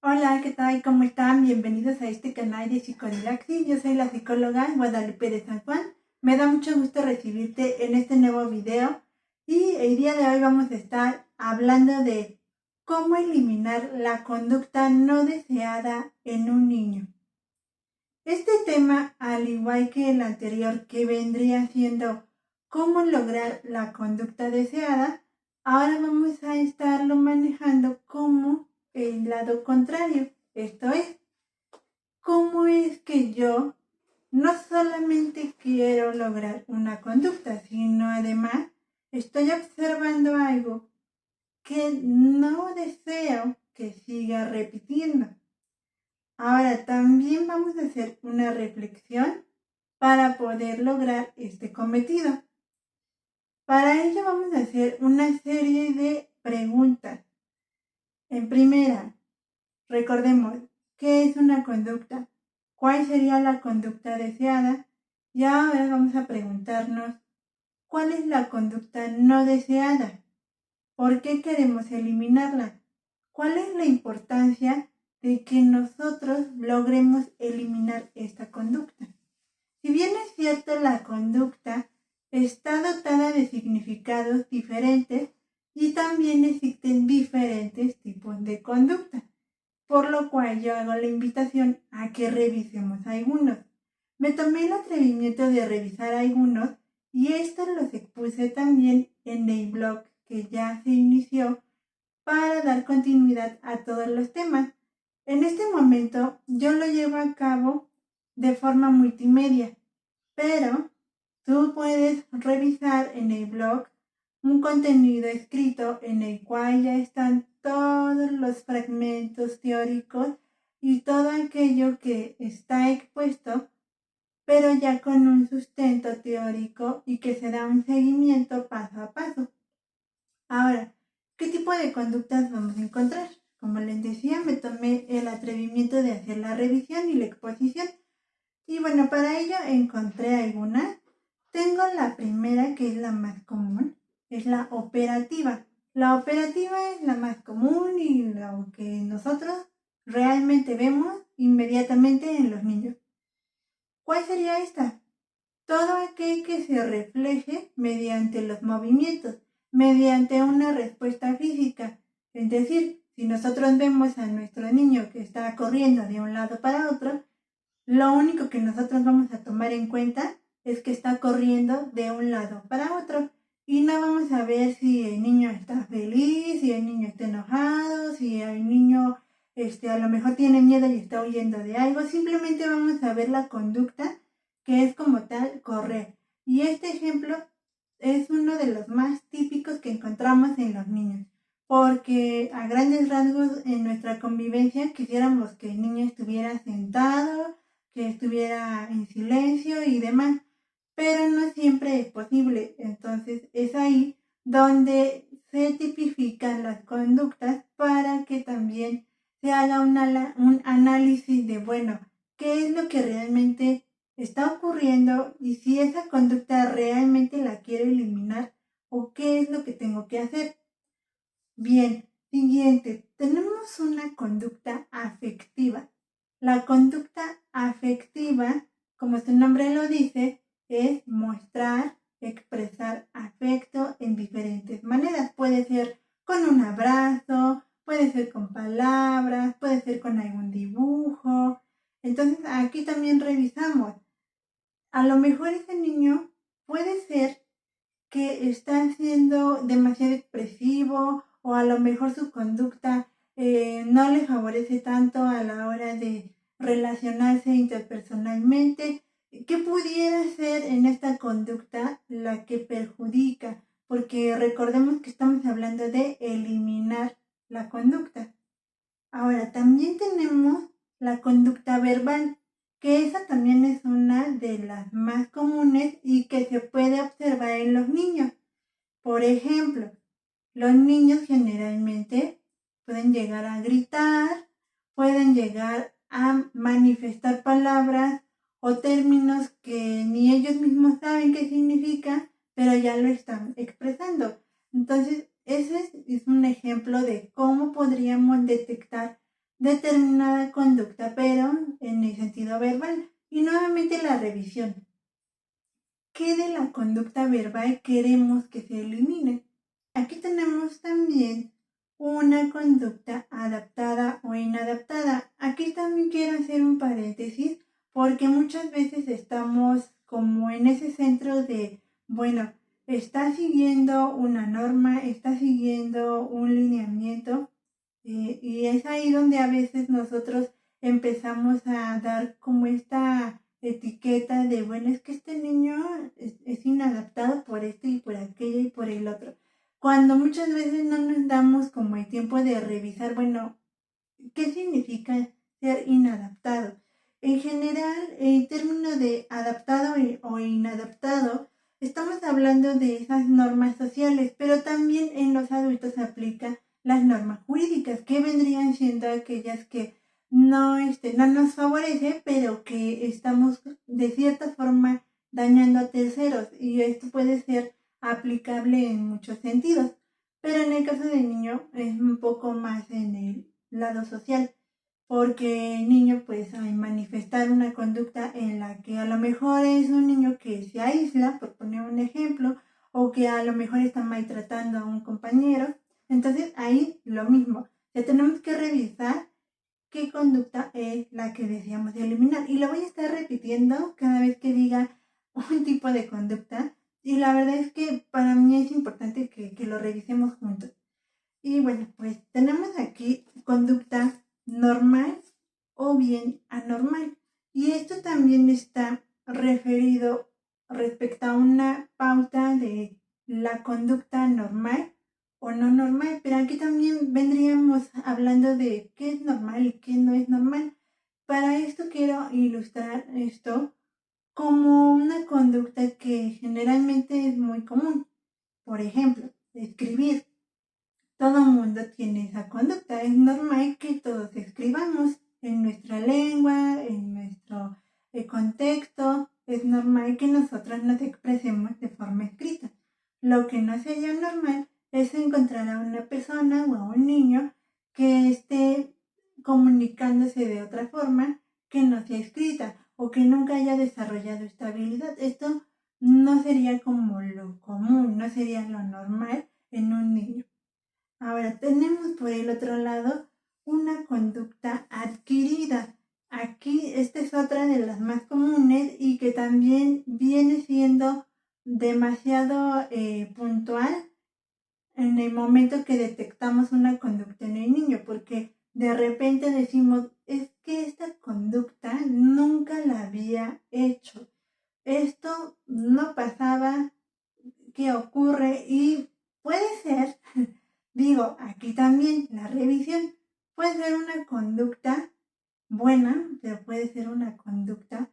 Hola, ¿qué tal? ¿Cómo están? Bienvenidos a este canal de Psicodidaxis. Yo soy la psicóloga Guadalupe de San Juan. Me da mucho gusto recibirte en este nuevo video y el día de hoy vamos a estar hablando de cómo eliminar la conducta no deseada en un niño. Este tema, al igual que el anterior que vendría siendo cómo lograr la conducta deseada, ahora vamos a estarlo manejando como el lado contrario. Esto es, cómo es que yo no solamente quiero lograr una conducta, sino además estoy observando algo que no deseo que siga repitiendo. Ahora también vamos a hacer una reflexión para poder lograr este cometido. Para ello vamos a hacer una serie de preguntas. En primera, recordemos qué es una conducta, cuál sería la conducta deseada y ahora vamos a preguntarnos cuál es la conducta no deseada, por qué queremos eliminarla, cuál es la importancia de que nosotros logremos eliminar esta conducta. Si bien es cierto, la conducta está dotada de significados diferentes y también existen diferentes tipos de conducta, por lo cual yo hago la invitación a que revisemos algunos. Me tomé el atrevimiento de revisar algunos y estos los expuse también en el blog que ya se inició para dar continuidad a todos los temas. En este momento yo lo llevo a cabo de forma multimedia, pero tú puedes revisar en el blog un contenido escrito en el cual ya están todos los fragmentos teóricos y todo aquello que está expuesto, pero ya con un sustento teórico y que se da un seguimiento paso a paso. Ahora, ¿qué tipo de conductas vamos a encontrar? Como les decía, me tomé el atrevimiento de hacer la revisión y la exposición. Y bueno, para ello encontré algunas. Tengo la primera, que es la más común, es la operativa. La operativa es la más común y lo que nosotros realmente vemos inmediatamente en los niños. ¿Cuál sería esta? Todo aquel que se refleje mediante los movimientos, mediante una respuesta física. Es decir, si nosotros vemos a nuestro niño que está corriendo de un lado para otro, lo único que nosotros vamos a tomar en cuenta es que está corriendo de un lado para otro y no vamos a ver si el niño está feliz, si el niño está enojado, si el niño a lo mejor tiene miedo y está huyendo de algo. Simplemente vamos a ver la conducta, que es como tal correr. Y este ejemplo es uno de los más típicos que encontramos en los niños, porque a grandes rasgos en nuestra convivencia quisiéramos que el niño estuviera sentado, que estuviera en silencio y demás, pero no siempre es posible. Entonces es ahí donde se tipifican las conductas para que también se haga un análisis de, bueno, qué es lo que realmente está ocurriendo y si esa conducta realmente la quiero eliminar o qué es lo que tengo que hacer. Bien, siguiente, tenemos una conducta afectiva. La conducta afectiva, como su nombre lo dice, es mostrar, expresar afecto en diferentes maneras. Puede ser con un abrazo, puede ser con palabras, puede ser con algún dibujo. Entonces aquí también revisamos. A lo mejor ese niño puede ser que está siendo demasiado expresivo o a lo mejor su conducta no le favorece tanto a la hora de relacionarse interpersonalmente. ¿Qué pudiera ser en esta conducta la que perjudica? Porque recordemos que estamos hablando de eliminar la conducta. Ahora, también tenemos la conducta verbal, que esa también es una de las más comunes y que se puede observar en los niños. Por ejemplo, los niños generalmente pueden llegar a gritar, pueden llegar a manifestar palabras o términos que ni ellos mismos saben qué significa, pero ya lo están expresando. Entonces, ese es un ejemplo de cómo podríamos detectar determinada conducta, pero en el sentido verbal. Y nuevamente la revisión. ¿Qué de la conducta verbal queremos que se elimine? Aquí tenemos también una conducta adaptada o inadaptada. Aquí también quiero hacer un paréntesis porque muchas veces estamos como en ese centro de, bueno, está siguiendo una norma, está siguiendo un lineamiento y es ahí donde a veces nosotros empezamos a dar como esta etiqueta de, bueno, es que este niño es inadaptado por esto y por aquello y por el otro. Cuando muchas veces no nos damos como el tiempo de revisar, bueno, ¿qué significa ser inadaptado? En general, en términos de adaptado o inadaptado, estamos hablando de esas normas sociales, pero también en los adultos se aplican las normas jurídicas, que vendrían siendo aquellas que no nos favorecen, pero que estamos de cierta forma dañando a terceros. Y esto puede ser aplicable en muchos sentidos. Pero en el caso del niño es un poco más en el lado social, porque el niño pues al manifestar una conducta en la que a lo mejor es un niño que se aísla, por poner un ejemplo, o que a lo mejor está maltratando a un compañero, entonces ahí lo mismo, ya tenemos que revisar qué conducta es la que deseamos eliminar. Y lo voy a estar repitiendo cada vez que diga un tipo de conducta. Y la verdad es que para mí es importante que lo revisemos juntos. Y bueno, pues tenemos aquí conducta normal o bien anormal. Y esto también está referido respecto a una pauta de la conducta normal o no normal. Pero aquí también vendríamos hablando de qué es normal y qué no es normal. Para esto quiero ilustrar esto como una conducta que generalmente es muy común. Por ejemplo, escribir. Todo mundo tiene esa conducta. Es normal que todos escribamos en nuestra lengua, en nuestro contexto. Es normal que nosotros nos expresemos de forma escrita. Lo que no sería normal es encontrar a una persona o a un niño que esté comunicándose de otra forma que no sea escrita o que nunca haya desarrollado esta habilidad. Esto no sería como lo común, no sería lo normal en un niño. Ahora tenemos por el otro lado una conducta adquirida. Aquí esta es otra de las más comunes y que también viene siendo demasiado puntual en el momento que detectamos una conducta en el niño, porque de repente decimos, es que esta conducta nunca la había hecho. Esto no pasaba, ¿qué ocurre? Y puede ser, digo, aquí también la revisión puede ser una conducta buena, pero puede ser una conducta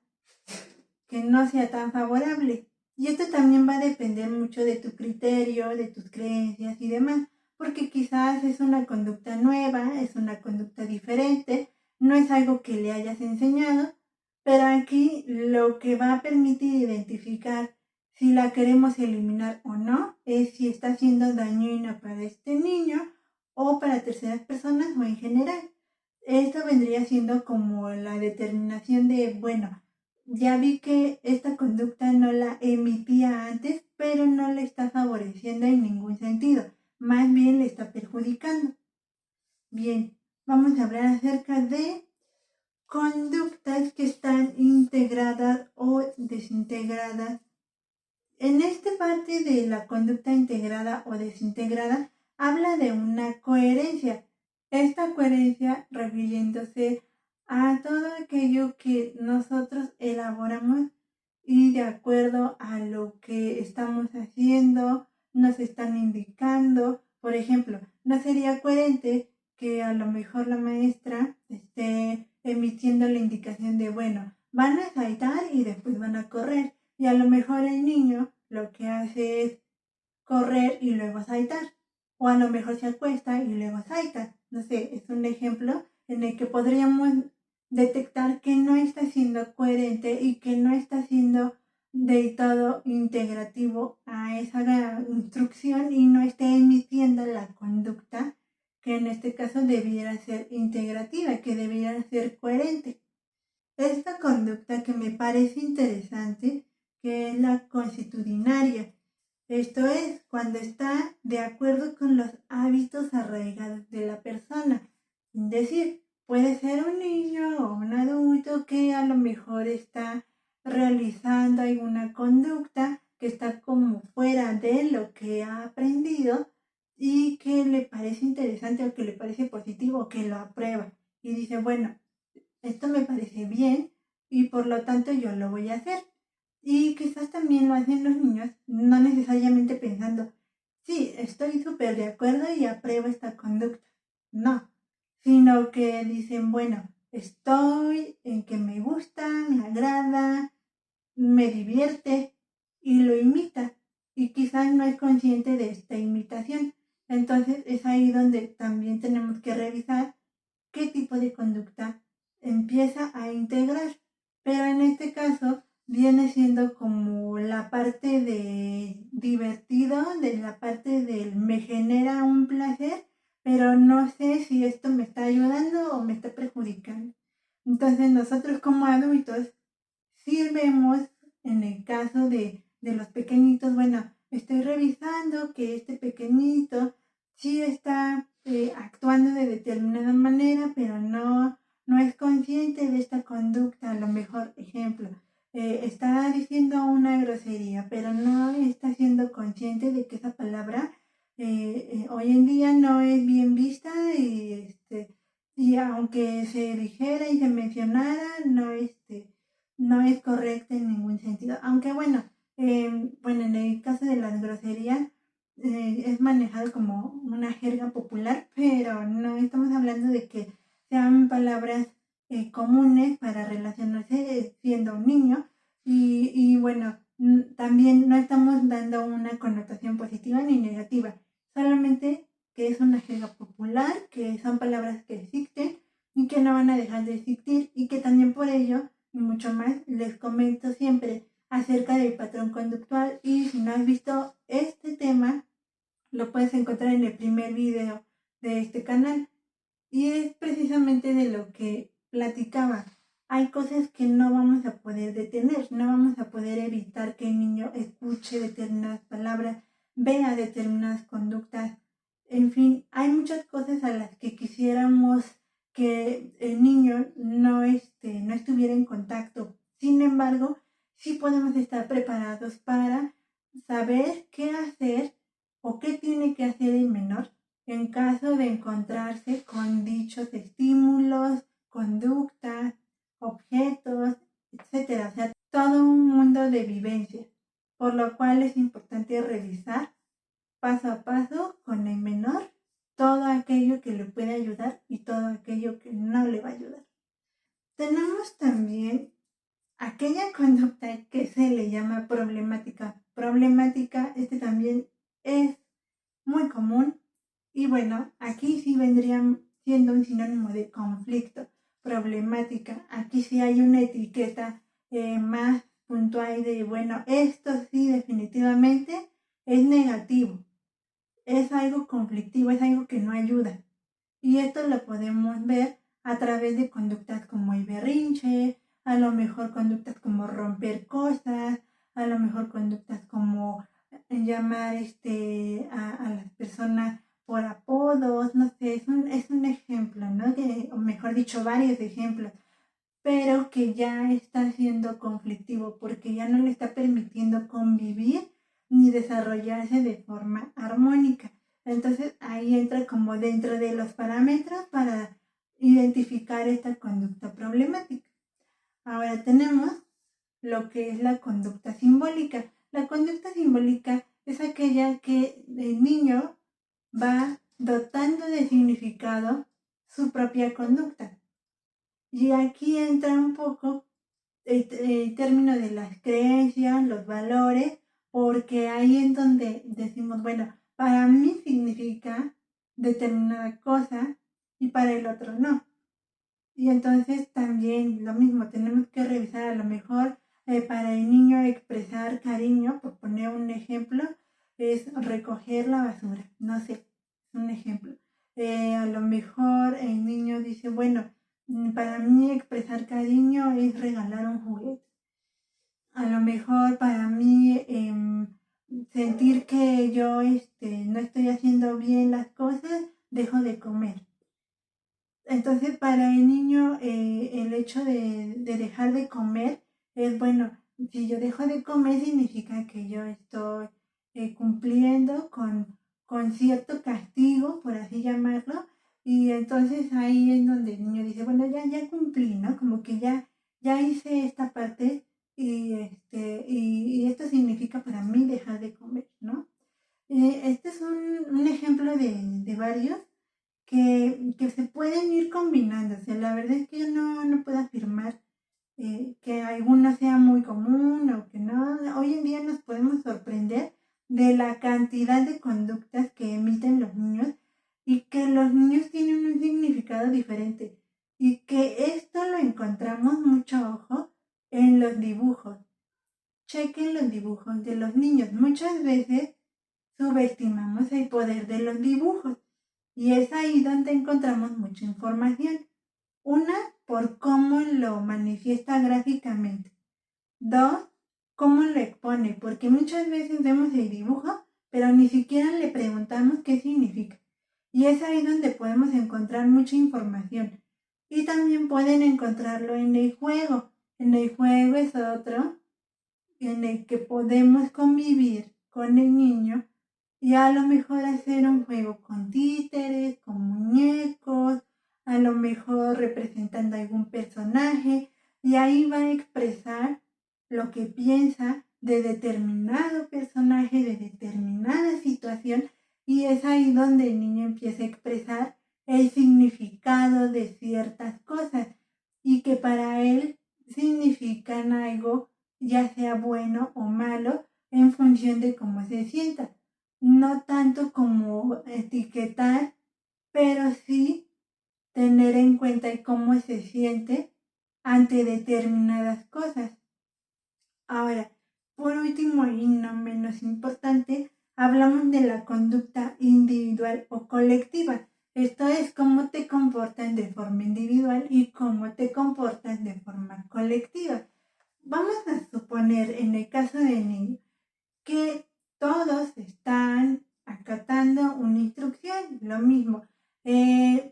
que no sea tan favorable. Y esto también va a depender mucho de tu criterio, de tus creencias y demás, porque quizás es una conducta nueva, es una conducta diferente, no es algo que le hayas enseñado, pero aquí lo que va a permitir identificar si la queremos eliminar o no es si está siendo dañina para este niño o para terceras personas o en general. Esto vendría siendo como la determinación de, bueno, ya vi que esta conducta no la emitía antes, pero no le está favoreciendo en ningún sentido. Más bien le está perjudicando. Bien, vamos a hablar acerca de conductas que están integradas o desintegradas. En esta parte de la conducta integrada o desintegrada, habla de una coherencia. Esta coherencia refiriéndose a todo aquello que nosotros elaboramos y de acuerdo a lo que estamos haciendo, nos están indicando. Por ejemplo, no sería coherente que a lo mejor la maestra esté emitiendo la indicación de, bueno, van a saltar y después van a correr. Y a lo mejor el niño lo que hace es correr y luego saltar. O a lo mejor se acuesta y luego salta. No sé, es un ejemplo en el que podríamos detectar que no está siendo coherente y que no está siendo del todo integrativo a esa instrucción y no está emitiendo la conducta que en este caso debiera ser integrativa, que debiera ser coherente. Esta conducta que me parece interesante, que es la consuetudinaria. Esto es cuando está de acuerdo con los hábitos arraigados de la persona. Es decir, puede ser un niño o un adulto que a lo mejor está realizando alguna conducta que está como fuera de lo que ha aprendido y que le parece interesante o que le parece positivo, que lo aprueba y dice, bueno, esto me parece bien y por lo tanto yo lo voy a hacer. Y quizás también lo hacen los niños, no necesariamente pensando, sí, estoy súper de acuerdo y apruebo esta conducta. No, sino que dicen, bueno, estoy en que me gusta, me agrada, me divierte y lo imita. Y quizás no es consciente de esta imitación. Entonces es ahí donde también tenemos que revisar qué tipo de conducta empieza a integrar. Pero en este caso viene siendo como la parte de divertido, de la parte del me genera un placer, pero no sé si esto me está ayudando o me está perjudicando. Entonces nosotros como adultos sí vemos en el caso de los pequeñitos, bueno, estoy revisando que este pequeñito sí está actuando de determinada manera, pero no es consciente de esta conducta. A lo mejor, ejemplo, está diciendo una grosería, pero no está siendo consciente de que esa palabra hoy en día no es bien vista y aunque se dijera y se mencionara, no es correcta en ningún sentido. Aunque bueno, en el caso de las groserías es manejado como una jerga popular, pero no estamos hablando de que sean palabras comunes para relacionarse siendo un niño. Y bueno, también no estamos dando una connotación positiva ni negativa, solamente que es una jerga popular, que son palabras que existen y que no van a dejar de existir y que también por ello y mucho más les comento siempre acerca del patrón conductual. Y si no has visto este tema, lo puedes encontrar en el primer video de este canal y es precisamente de lo que platicaba. Hay cosas que no vamos a poder detener, no vamos a poder evitar que el niño escuche determinadas palabras, vea determinadas conductas. En fin, hay muchas cosas a las que quisiéramos que el niño no estuviera en contacto. Sin embargo, sí podemos estar preparados para saber qué hacer o qué tiene que hacer el menor en caso de encontrarse con dichos estímulos, conductas, objetos, etcétera. O sea, todo un mundo de vivencias, por lo cual es importante revisar paso a paso con el menor todo aquello que le puede ayudar y todo aquello que no le va a ayudar. Tenemos también aquella conducta que se le llama problemática. Problemática, también es muy común y bueno, aquí sí vendría siendo un sinónimo de conflicto, problemática. Aquí sí hay una etiqueta más puntual de, bueno, esto sí definitivamente es negativo, es algo conflictivo, es algo que no ayuda. Y esto lo podemos ver a través de conductas como el berrinche, a lo mejor conductas como romper cosas, a lo mejor conductas como llamar a las personas por apodos, no sé, es un ejemplo, ¿no? O mejor dicho, varios ejemplos, pero que ya está siendo conflictivo porque ya no le está permitiendo convivir ni desarrollarse de forma armónica. Entonces ahí entra como dentro de los parámetros para identificar esta conducta problemática. Ahora tenemos lo que es la conducta simbólica. La conducta simbólica es aquella que el niño va dotando de significado su propia conducta. Y aquí entra un poco el término de las creencias, los valores, porque ahí es donde decimos, bueno, para mí significa determinada cosa y para el otro no. Y entonces también lo mismo, tenemos que revisar a lo mejor para el niño expresar cariño, por poner un ejemplo, es recoger la basura, no sé, es un ejemplo. A lo mejor el niño dice, bueno, para mí expresar cariño es regalar un juguete. A lo mejor para mí sentir que yo no estoy haciendo bien las cosas, dejo de comer. Entonces para el niño el hecho de dejar de comer es, bueno, si yo dejo de comer significa que yo estoy cumpliendo con cierto castigo, por así llamarlo, y entonces ahí es donde el niño dice, bueno, ya cumplí, ¿no? Como que ya hice esta parte y esto significa para mí dejar de comer, ¿no? Este es un ejemplo de varios que se pueden ir combinando. O sea, la verdad es que yo no puedo afirmar que alguno sea muy común o que no. Hoy en día nos podemos sorprender de la cantidad de conductas que emiten los niños y que los niños tienen un significado diferente y que esto lo encontramos mucho, ojo, en los dibujos. Chequen los dibujos de los niños. Muchas veces subestimamos el poder de los dibujos y es ahí donde encontramos mucha información. Una, por cómo lo manifiesta gráficamente. Dos, cómo lo expone, porque muchas veces vemos el dibujo, pero ni siquiera le preguntamos qué significa. Y es ahí donde podemos encontrar mucha información. Y también pueden encontrarlo en el juego. En el juego es otro en el que podemos convivir con el niño y a lo mejor hacer un juego con títeres, con muñecos, a lo mejor representando algún personaje y ahí va a expresar lo que piensa de determinado personaje, de determinada situación y es ahí donde el niño empieza a expresar el significado de ciertas cosas y que para él significan algo ya sea bueno o malo en función de cómo se sienta. No tanto como etiquetar, pero sí tener en cuenta cómo se siente ante determinadas cosas. Ahora, por último y no menos importante, hablamos de la conducta individual o colectiva. Esto es cómo te comportas de forma individual y cómo te comportas de forma colectiva. Vamos a suponer en el caso de niño que todos están acatando una instrucción, lo mismo.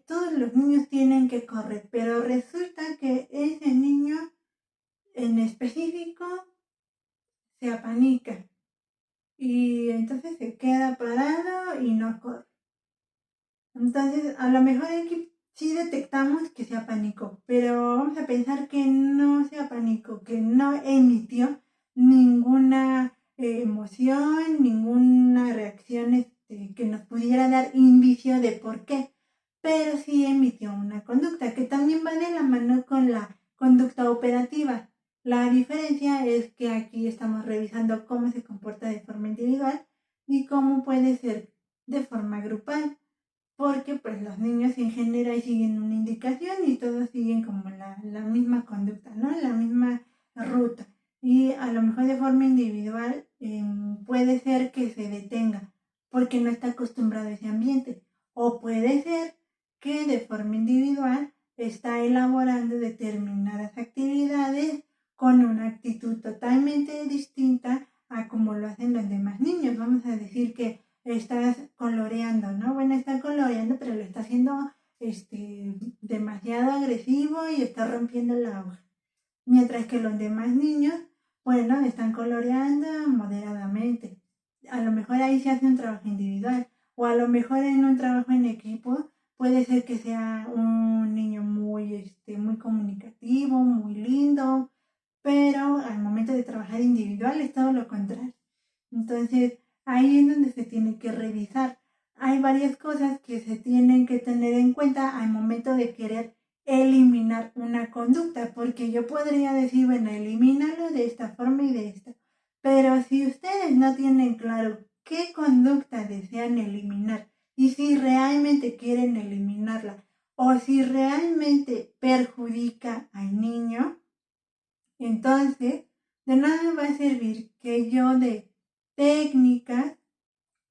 Todos los niños tienen que correr, pero resulta que ese niño en específico se apanica y entonces se queda parado y no corre. Entonces, a lo mejor aquí sí detectamos que se apanicó, pero vamos a pensar que no se apanicó, que no emitió ninguna emoción, ninguna reacción que nos pudiera dar indicio de por qué, pero sí emitió una conducta que también va de la mano con la conducta operativa. La diferencia es que aquí estamos revisando cómo se comporta de forma individual y cómo puede ser de forma grupal porque pues los niños en general siguen una indicación y todos siguen como la misma conducta, ¿no? La misma ruta. Y a lo mejor de forma individual puede ser que se detenga porque no está acostumbrado a ese ambiente. O puede ser que de forma individual está elaborando determinadas actividades con una actitud totalmente distinta a como lo hacen los demás niños. Vamos a decir que estás coloreando, ¿no? Bueno, está coloreando, pero lo está haciendo demasiado agresivo y está rompiendo la hoja. Mientras que los demás niños, bueno, están coloreando moderadamente. A lo mejor ahí se hace un trabajo individual o a lo mejor en un trabajo en equipo puede ser que sea un niño muy comunicativo, muy lindo, pero al momento de trabajar individual es todo lo contrario. Entonces, ahí es donde se tiene que revisar. Hay varias cosas que se tienen que tener en cuenta al momento de querer eliminar una conducta, porque yo podría decir, bueno, elimínalo de esta forma y de esta. Pero si ustedes no tienen claro qué conducta desean eliminar y si realmente quieren eliminarla o si realmente perjudica al niño, entonces de nada va a servir que yo dé técnicas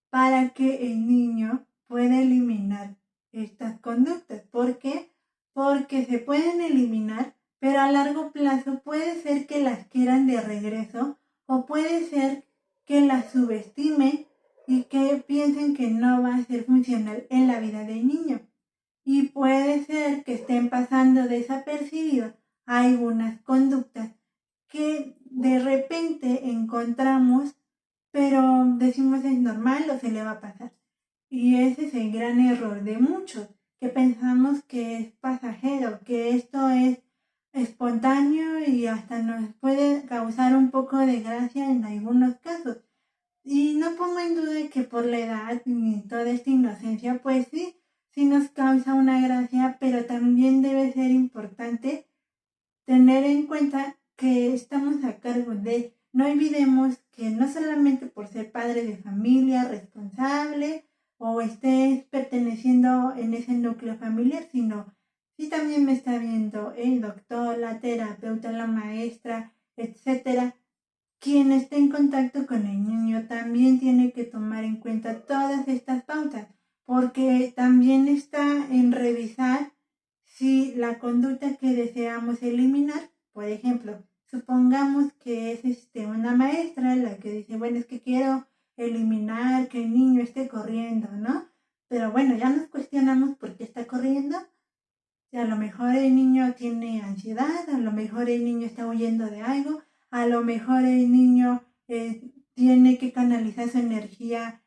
para que el niño pueda eliminar estas conductas. ¿Por qué? Porque se pueden eliminar, pero a largo plazo puede ser que las quieran de regreso o puede ser que las subestimen y que piensen que no va a ser funcional en la vida del niño. Y puede ser que estén pasando desapercibidos algunas conductas que de repente encontramos, pero decimos es normal o se le va a pasar. Y ese es el gran error de muchos, que pensamos que es pasajero, que esto es espontáneo y hasta nos puede causar un poco de gracia en algunos casos. Y no pongo en duda que por la edad y toda esta inocencia, pues sí nos causa una gracia, pero también debe ser importante tener en cuenta que estamos a cargo de, no olvidemos que no solamente por ser padre de familia, responsable o estés perteneciendo en ese núcleo familiar, sino si también me está viendo el doctor, la terapeuta, la maestra, etcétera. Quien esté en contacto con el niño también tiene que tomar en cuenta todas estas pautas, porque también está en revisar si la conducta que deseamos eliminar, por ejemplo, supongamos que es una maestra la que dice, bueno, es que quiero eliminar que el niño esté corriendo, ¿no? Pero bueno, ya nos cuestionamos por qué está corriendo. Si a lo mejor el niño tiene ansiedad, a lo mejor el niño está huyendo de algo, a lo mejor el niño tiene que canalizar su energía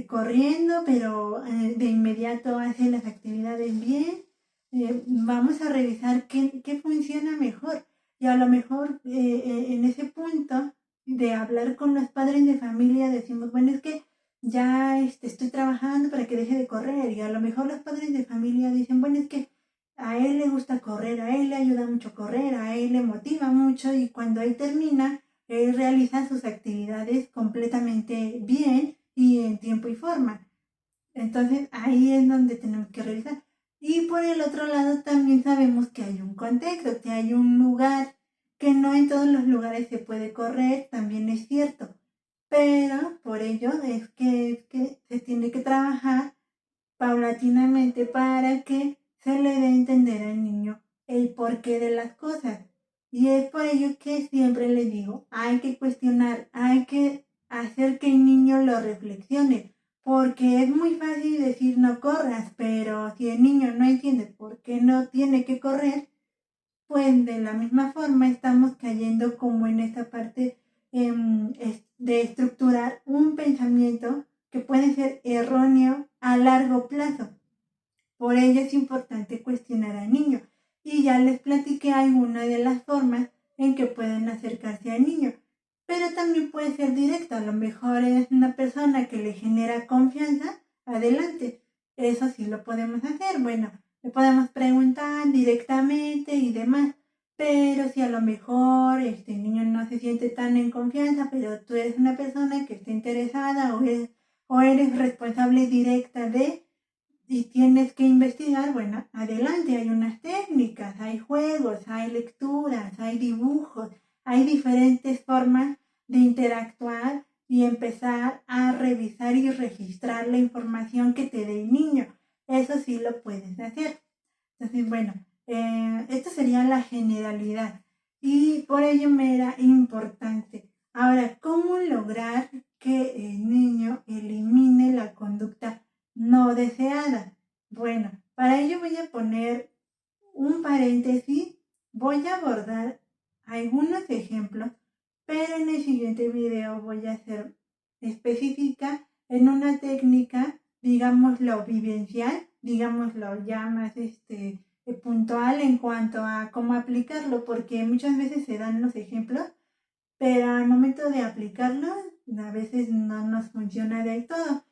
corriendo, pero de inmediato hace las actividades bien. Vamos a revisar qué funciona mejor. Y a lo mejor en ese punto de hablar con los padres de familia decimos, bueno, es que ya estoy trabajando para que deje de correr. Y a lo mejor los padres de familia dicen, bueno, es que a él le gusta correr, a él le ayuda mucho correr, a él le motiva mucho y cuando él termina, él realiza sus actividades completamente bien y en tiempo y forma. Entonces ahí es donde tenemos que revisar. Y por el otro lado también sabemos que hay un contexto, que hay un lugar, que no en todos los lugares se puede correr, también es cierto. Pero por ello es que se tiene que trabajar paulatinamente para que se le dé a entender al niño el porqué de las cosas. Y es por ello que siempre le digo, hay que cuestionar, hay que hacer que el niño lo reflexione, porque es muy fácil decir no corras, pero si el niño no entiende por qué no tiene que correr, pues de la misma forma estamos cayendo como en esta parte de estructurar un pensamiento que puede ser erróneo a largo plazo. Por ello es importante cuestionar al niño. Y ya les platiqué algunas de las formas en que pueden acercarse al niño. Pero también puede ser directo. A lo mejor es una persona que le genera confianza. Adelante. Eso sí lo podemos hacer. Bueno, le podemos preguntar directamente y demás. Pero si a lo mejor este niño no se siente tan en confianza, pero tú eres una persona que está interesada o eres responsable directa de y tienes que investigar, bueno, adelante, hay unas técnicas, hay juegos, hay lecturas, hay dibujos, hay diferentes formas de interactuar y empezar a revisar y registrar la información que te dé el niño. Eso sí lo puedes hacer. Entonces, bueno, esto sería la generalidad y por ello me era importante. Ahora, ¿cómo lograr que el niño elimine la conducta no deseada? Bueno, para ello voy a poner un paréntesis, voy a abordar algunos ejemplos, pero en el siguiente video voy a ser específica en una técnica, digámoslo vivencial, digámoslo ya más puntual en cuanto a cómo aplicarlo, porque muchas veces se dan los ejemplos, pero al momento de aplicarlo a veces no nos funciona del todo.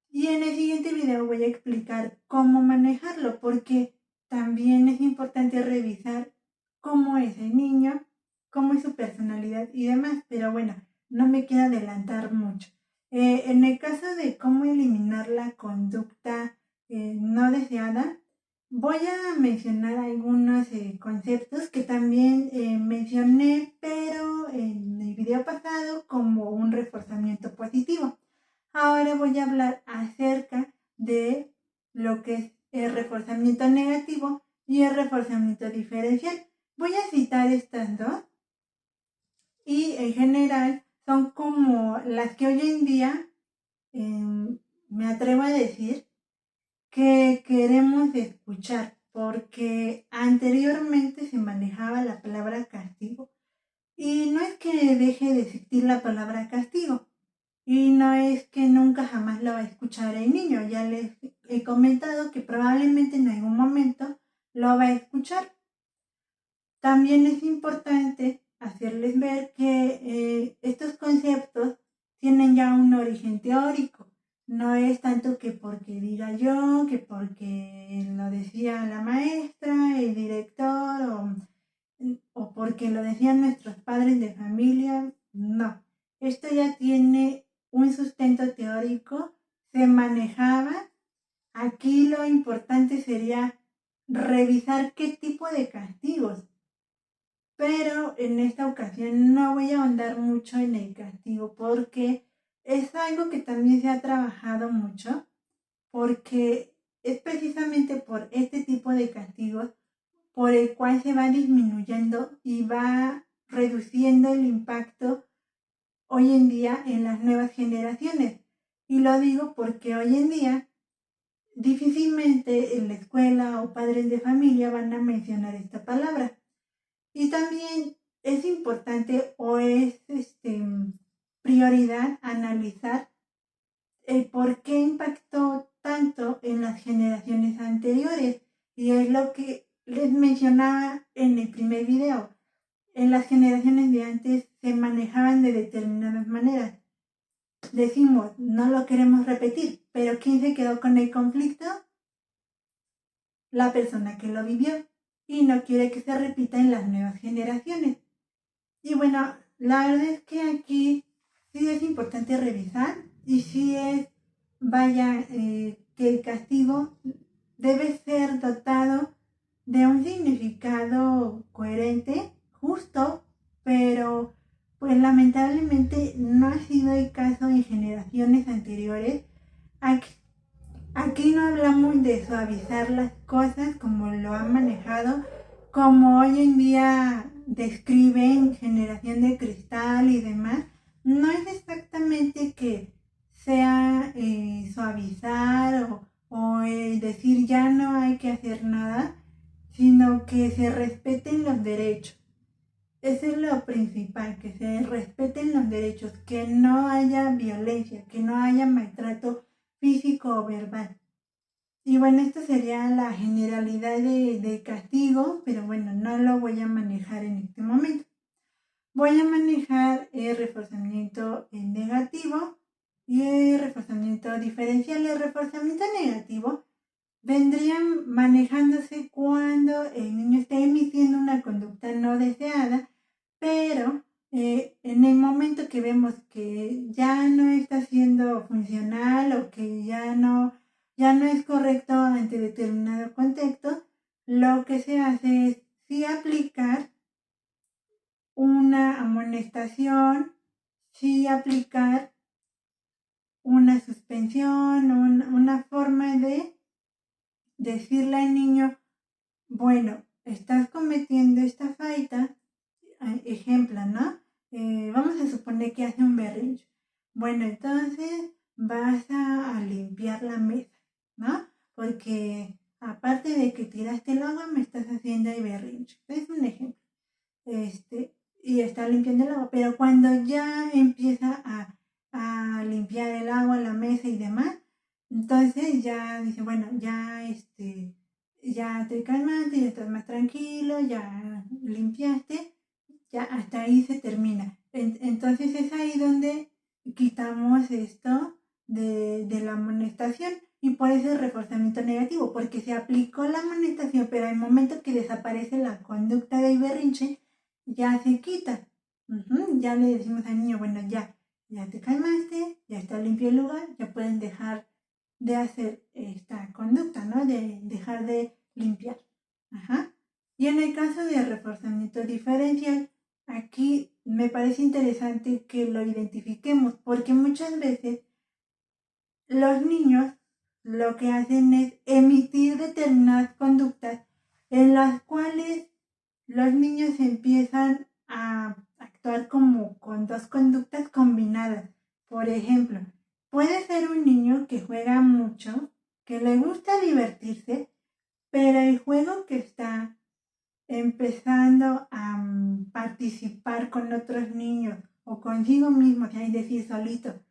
Y en el siguiente video voy a explicar cómo manejarlo, porque también es importante revisar cómo es el niño, cómo es su personalidad y demás. Pero bueno, no me quiero adelantar mucho. En el caso de cómo eliminar la conducta no deseada, voy a mencionar algunos conceptos que también mencioné, pero en el video pasado como un reforzamiento positivo. Ahora voy a hablar acerca de lo que es el reforzamiento negativo y el reforzamiento diferencial. Voy a citar estas dos y en general son como las que hoy en día me atrevo a decir que queremos escuchar, porque anteriormente se manejaba la palabra castigo y no es que deje de existir la palabra castigo y no es que nunca jamás la va a escuchar el niño. Ya les he comentado que probablemente en algún momento lo va a escuchar. También es importante hacerles ver que estos conceptos tienen ya un origen teórico. No es tanto que porque diga yo, que porque lo decía la maestra, el director o porque lo decían nuestros padres de familia. No, esto ya tiene un sustento teórico, se manejaba. Aquí lo importante sería revisar qué tipo de castigos. Pero en esta ocasión no voy a ahondar mucho en el castigo porque es algo que también se ha trabajado mucho, porque es precisamente por este tipo de castigos por el cual se va disminuyendo y va reduciendo el impacto hoy en día en las nuevas generaciones. Y lo digo porque hoy en día difícilmente en la escuela o padres de familia van a mencionar esta palabra. Y también es importante o es prioridad analizar el por qué impactó tanto en las generaciones anteriores. Y es lo que les mencionaba en el primer video. En las generaciones de antes se manejaban de determinadas maneras. Decimos, no lo queremos repetir, pero ¿quién se quedó con el conflicto? La persona que lo vivió y no quiere que se repita en las nuevas generaciones. Y bueno, la verdad es que aquí sí es importante revisar y sí es, vaya, que el castigo debe ser dotado de un significado coherente, justo, pero pues lamentablemente no ha sido el caso en generaciones anteriores. Aquí no hablamos de suavizar las cosas como lo han manejado, como hoy en día describen generación de cristal y demás. No es exactamente que sea suavizar o decir ya no hay que hacer nada, sino que se respeten los derechos. Eso es lo principal, que se respeten los derechos, que no haya violencia, que no haya maltrato físico o verbal. Y bueno, esto sería la generalidad de castigo, pero bueno, no lo voy a manejar en este momento. Voy a manejar el reforzamiento negativo y el reforzamiento diferencial. El reforzamiento negativo vendría manejándose cuando el niño está emitiendo una conducta no deseada, pero en el momento que vemos que ya no está siendo funcional o que ya no es correcto ante determinado contexto, lo que se hace es sí aplicar una amonestación, sí aplicar una suspensión, una forma de decirle al niño, bueno, estás cometiendo esta falta, ejemplo, ¿no? Vamos a suponer que hace un berrinche. Bueno, entonces vas a limpiar la mesa, ¿no? Porque aparte de que tiraste el agua, me estás haciendo el berrinche. Es un ejemplo. Y está limpiando el agua, pero cuando ya empieza a limpiar el agua, la mesa y demás, entonces ya dice, bueno, ya te calmaste, ya estás más tranquilo, ya limpiaste, ya hasta ahí se termina. Entonces es ahí donde quitamos esto de la amonestación y por eso el reforzamiento negativo, porque se aplicó la amonestación, pero al momento que desaparece la conducta del berrinche, ya se quita. Ya le decimos al niño, bueno, ya te calmaste, ya está limpio el lugar, ya pueden dejar de hacer esta conducta, ¿no? De dejar de limpiar. Y en el caso de reforzamiento diferencial, aquí me parece interesante que lo identifiquemos, porque muchas veces los niños lo que hacen es emitir determinadas conductas en las cuales los niños empiezan a actuar como con dos conductas combinadas. Por ejemplo, puede ser un niño que juega mucho, que le gusta divertirse, pero el juego que está empezando a participar con otros niños o consigo mismo, es decir, solito,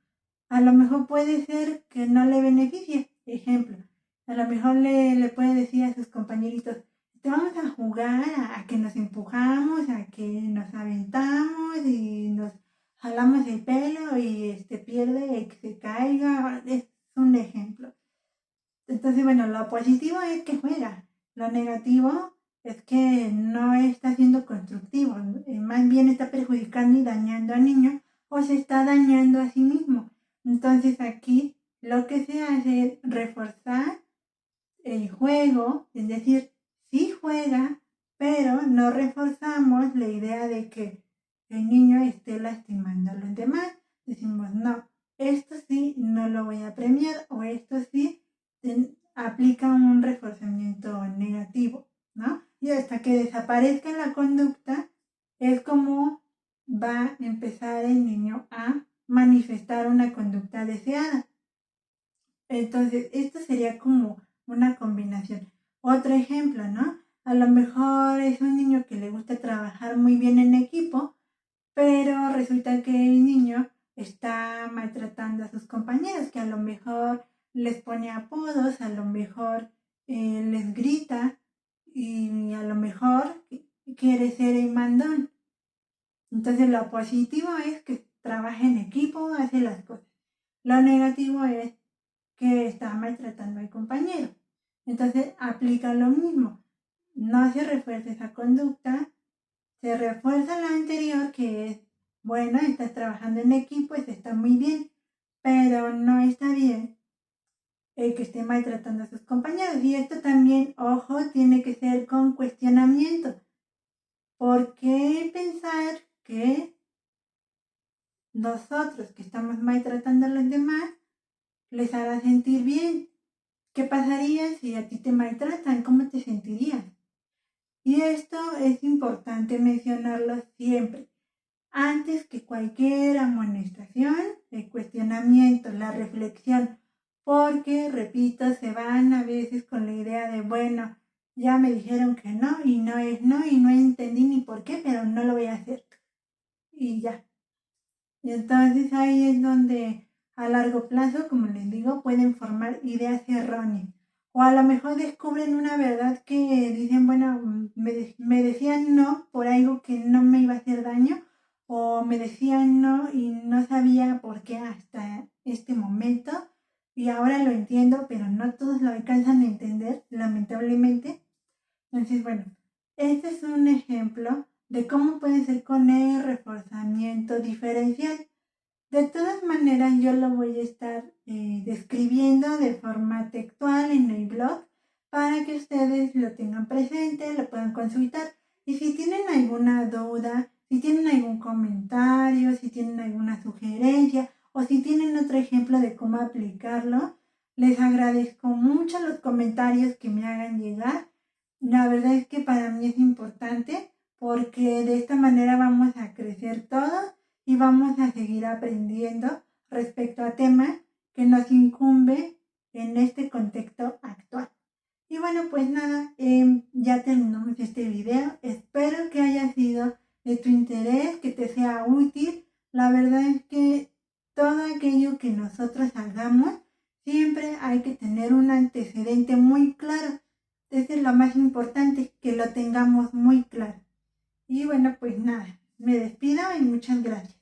a lo mejor puede ser que no le beneficie. Ejemplo, a lo mejor le puede decir a sus compañeritos, te vamos a jugar a que nos empujamos, a que nos aventamos y nos jalamos el pelo y pierde el que se caiga. Es un ejemplo. Entonces, bueno, lo positivo es que juega. Lo negativo es que no está siendo constructivo. Más bien está perjudicando y dañando al niño o se está dañando a sí mismo. Entonces aquí lo que se hace es reforzar el juego, es decir, sí juega, pero no reforzamos la idea de que el niño esté lastimando a los demás. Decimos, no, esto sí no lo voy a premiar o esto sí aplica un reforzamiento negativo, ¿no? Y hasta que desaparezca la conducta es como va a empezar el niño a manifestar una conducta deseada. Entonces, esto sería como una combinación. Otro ejemplo, ¿no? A lo mejor es un niño que le gusta trabajar muy bien en equipo, pero resulta que el niño está maltratando a sus compañeros, que a lo mejor les pone apodos, a lo mejor les grita y a lo mejor quiere ser el mandón. Entonces lo positivo es que trabaja en equipo, hace las cosas. Lo negativo es que está maltratando al compañero. Entonces aplica lo mismo. No se refuerza esa conducta, se refuerza la anterior que es, bueno, estás trabajando en equipo, eso está muy bien, pero no está bien el que esté maltratando a sus compañeros. Y esto también, ojo, tiene que ser con cuestionamiento. ¿Por qué pensar que nosotros que estamos maltratando a los demás les hará sentir bien? ¿Qué pasaría si a ti te maltratan? ¿Cómo te sentirías? Y esto es importante mencionarlo siempre. Antes que cualquier amonestación, el cuestionamiento, la reflexión, porque, repito, se van a veces con la idea de, bueno, ya me dijeron que no, y no es no, y no entendí ni por qué, pero no lo voy a hacer. Y ya. Y entonces ahí es donde a largo plazo, como les digo, pueden formar ideas erróneas. O a lo mejor descubren una verdad que dicen, bueno, me decían no por algo que no me iba a hacer daño, o me decían no y no sabía por qué hasta este momento, y ahora lo entiendo, pero no todos lo alcanzan a entender, lamentablemente. Entonces, bueno, este es un ejemplo de cómo puede ser con el reforzamiento diferencial. De todas maneras, yo lo voy a estar describiendo de forma textual en el blog para que ustedes lo tengan presente, lo puedan consultar. Y si tienen alguna duda, si tienen algún comentario, si tienen alguna sugerencia o si tienen otro ejemplo de cómo aplicarlo, les agradezco mucho los comentarios que me hagan llegar. La verdad es que para mí es importante porque de esta manera vamos a crecer todos y vamos a seguir aprendiendo respecto a temas que nos incumben en este contexto actual. Y bueno, pues nada, ya terminamos este video. Espero que haya sido de tu interés, que te sea útil. La verdad es que todo aquello que nosotros hagamos, siempre hay que tener un antecedente muy claro. Eso es lo más importante, que lo tengamos muy claro. Y bueno, pues nada, me despido y muchas gracias.